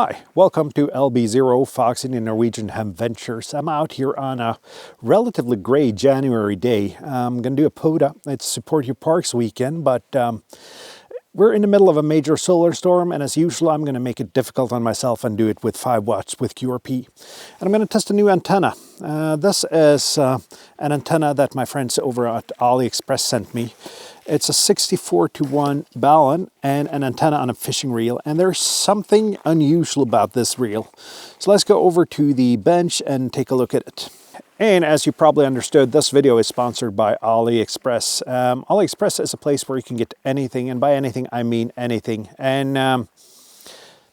Hi, welcome to LB0 Foxing in Norwegian Hem Ventures. I'm out here on a relatively gray January day. I'm going to do a POTA. It's Support Your Parks weekend, but we're in the middle of a major solar storm, and as usual, I'm going to make it difficult on myself and do it with 5 watts with QRP. And I'm going to test a new antenna. This is an antenna that my friends over at AliExpress sent me. It's a 64:1 balun and an antenna on a fishing reel, and there's something unusual about this reel. So let's go over to the bench and take a look at it. And as you probably understood, this video is sponsored by AliExpress. AliExpress is a place where you can get anything, and by anything I mean anything. And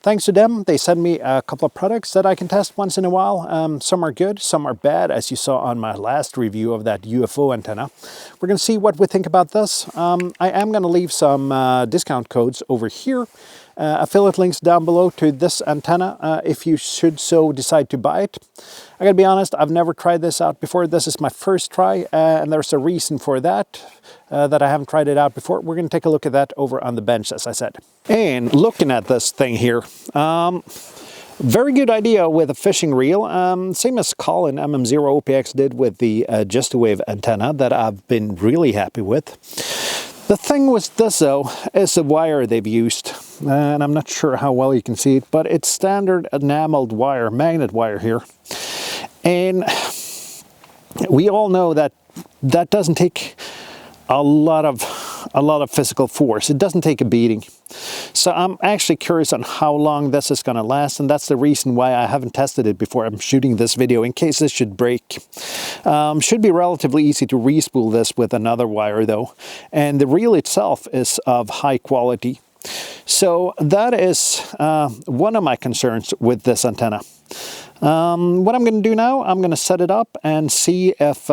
thanks to them, they send me a couple of products that I can test once in a while. Some are good, some are bad, as you saw on my last review of that UFO antenna. We're going to see what we think about this. I am going to leave some discount codes over here. Affiliate links down below to this antenna if you should so decide to buy it. I gotta be honest, I've never tried this out before. This is my first try, and there's a reason for that, that I haven't tried it out before. We're gonna take a look at that over on the bench, as I said. And looking at this thing here, very good idea with a fishing reel, same as Colin MM0 OPX did with the Just a Wave antenna that I've been really happy with. The thing with this though is the wire they've used, and I'm not sure how well you can see it, but it's standard enameled wire, magnet wire here. And we all know that that doesn't take a lot of physical force. It doesn't take a beating. So I'm actually curious on how long this is going to last, and that's the reason why I haven't tested it before I'm shooting this video, in case this should break. Should be relatively easy to re-spool this with another wire though, and the reel itself is of high quality. So that is one of my concerns with this antenna. What I'm going to do now, I'm going to set it up and see if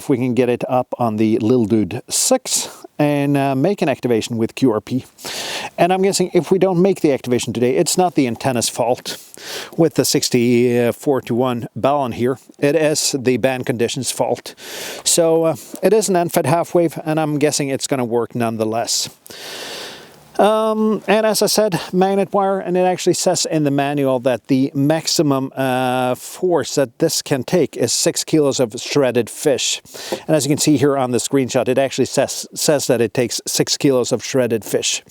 we can get it up on the Lil Dude 6 and make an activation with QRP. And I'm guessing if we don't make the activation today, it's not the antenna's fault with the 64:1 balun here. It is the band conditions fault. So it is an unfed half wave, and I'm guessing it's going to work nonetheless. And as I said, magnet wire, and it actually says in the manual that the maximum force that this can take is 6 kilos of shredded fish. And as you can see here on the screenshot, it actually says that it takes 6 kilos of shredded fish.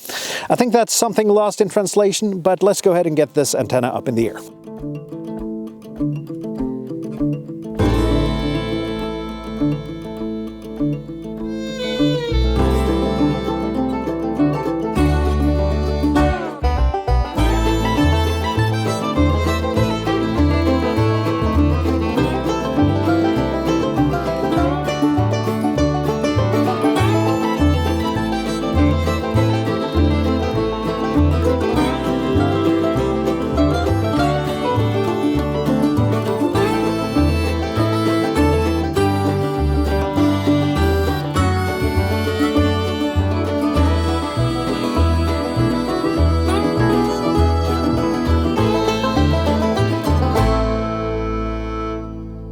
I think that's something lost in translation, but let's go ahead and get this antenna up in the air.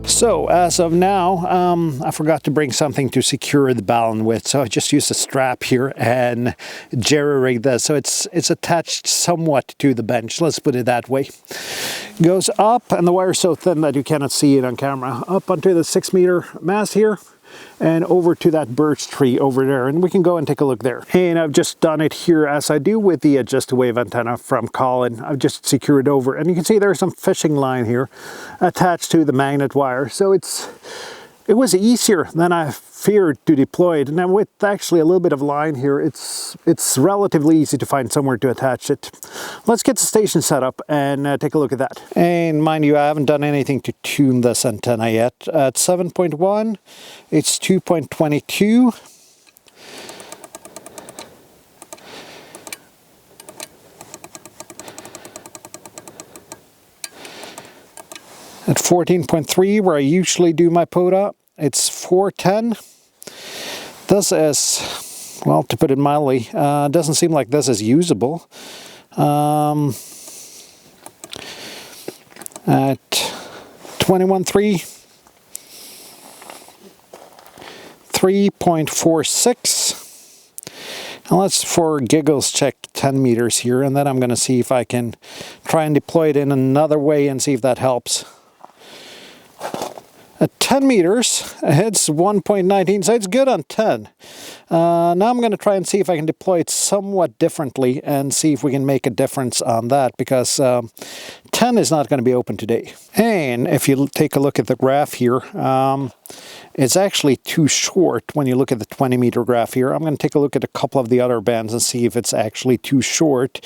So as of now, I forgot to bring something to secure the balun with, so I just used a strap here and jerry-rigged this. So it's attached somewhat to the bench, let's put it that way. Goes up, and the wire's so thin that you cannot see it on camera, up onto the 6-meter mast here, and over to that birch tree over there, and we can go and take a look there. And I've just done it here as I do with the Just a Wave antenna from Colin. I've just secured it over, and you can see there's some fishing line here attached to the magnet wire. So it was easier than I feared to deploy it, and then with actually a little bit of line here, it's relatively easy to find somewhere to attach it. Let's get the station set up and take a look at that. And mind you, I haven't done anything to tune this antenna yet. At 7.1, it's 2.22. At 14.3, where I usually do my POTA, it's 410. This is, well, to put it mildly, doesn't seem like this is usable. At 21.3, 3.46. And let's, for giggles, check 10 meters here, and then I'm going to see if I can try and deploy it in another way and see if that helps. At 10 meters, it's 1.19, so it's good on 10. Now I'm going to try and see if I can deploy it somewhat differently and see if we can make a difference on that, because 10 is not going to be open today. And if you take a look at the graph here, it's actually too short when you look at the 20 meter graph here. I'm going to take a look at a couple of the other bands and see if it's actually too short.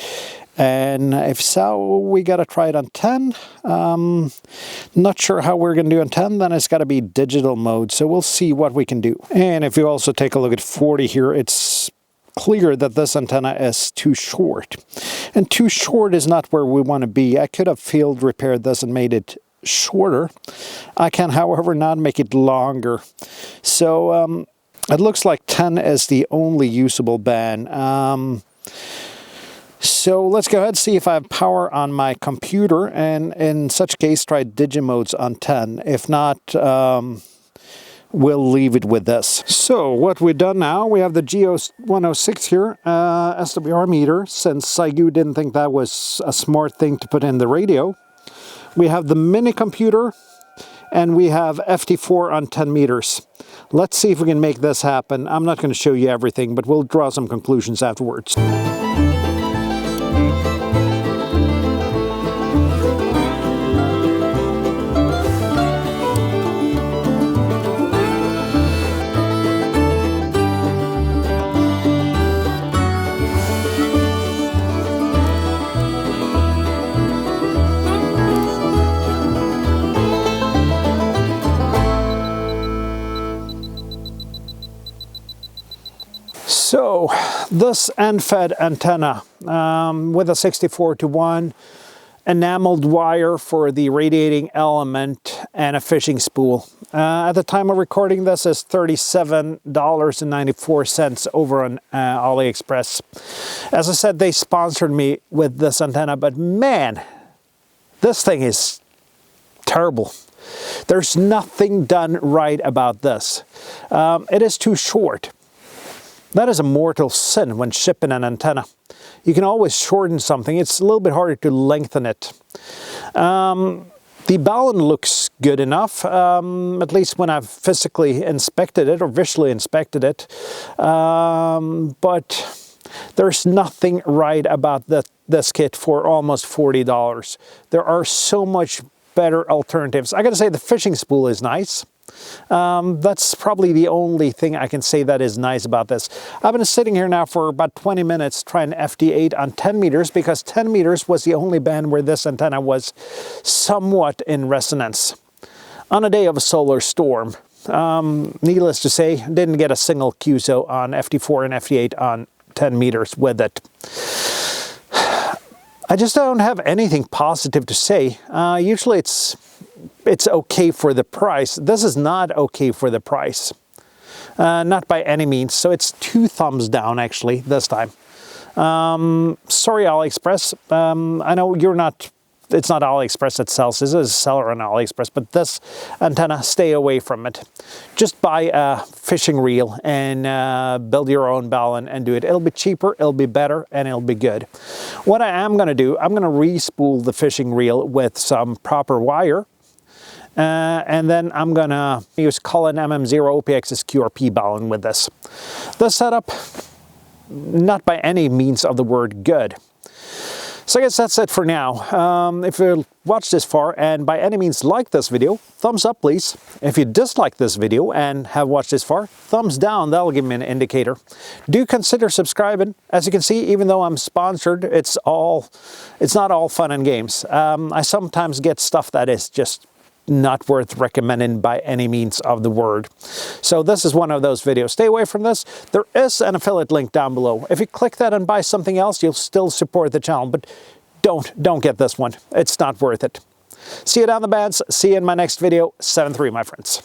And if so, we got to try it on 10. Not sure how we're going to do on 10, then it's got to be digital mode. So we'll see what we can do. And if you also take a look at 40 here, it's clear that this antenna is too short. And too short is not where we want to be. I could have field repaired this and made it shorter. I can, however, not make it longer. So it looks like 10 is the only usable band. So let's go ahead and see if I have power on my computer, and in such case try digimodes on 10. If not, we'll leave it with this. So what we've done now, we have the G106 here, SWR meter, since Saigu didn't think that was a smart thing to put in the radio. We have the mini computer, and we have FT4 on 10 meters. Let's see if we can make this happen. I'm not going to show you everything, but we'll draw some conclusions afterwards. So this end-fed antenna with a 64-to-1 enameled wire for the radiating element and a fishing spool. At the time of recording this is $37.94 over on AliExpress. As I said, they sponsored me with this antenna, but man, this thing is terrible. There's nothing done right about this. It is too short. That is a mortal sin when shipping an antenna. You can always shorten something. It's a little bit harder to lengthen it. The balun looks good enough, at least when I've physically inspected it or visually inspected it. But there's nothing right about this kit for almost $40. There are so much better alternatives. I gotta say the fishing spool is nice. That's probably the only thing I can say that is nice about this. I've been sitting here now for about 20 minutes trying FD8 on 10 meters because 10 meters was the only band where this antenna was somewhat in resonance. On a day of a solar storm, needless to say, didn't get a single QSO on FD4 and FD8 on 10 meters with it. I just don't have anything positive to say. Usually it's okay for the price. This is not okay for the price. Not by any means. So it's 2 thumbs down actually this time. Sorry AliExpress. I know you're not, it's not AliExpress that sells this. It's a seller on AliExpress, but this antenna, stay away from it. Just buy a fishing reel and build your own balun and do it. It'll be cheaper, it'll be better, and it'll be good. What I am gonna do, I'm gonna re-spool the fishing reel with some proper wire. And then I'm gonna use Cullen MM0 OPX's QRP balun with this. This setup, not by any means of the word good. So I guess that's it for now. If you watched this far and by any means like this video, thumbs up please. If you dislike this video and have watched this far, thumbs down, that'll give me an indicator. Do consider subscribing. As you can see, even though I'm sponsored, it's not all fun and games. I sometimes get stuff that is just not worth recommending by any means of the word. So this is one of those videos. Stay away from this. There is an affiliate link down below. If you click that and buy something else, you'll still support the channel, but don't get this one. It's not worth it. See you down the bands. See you in my next video. 7-3, my friends.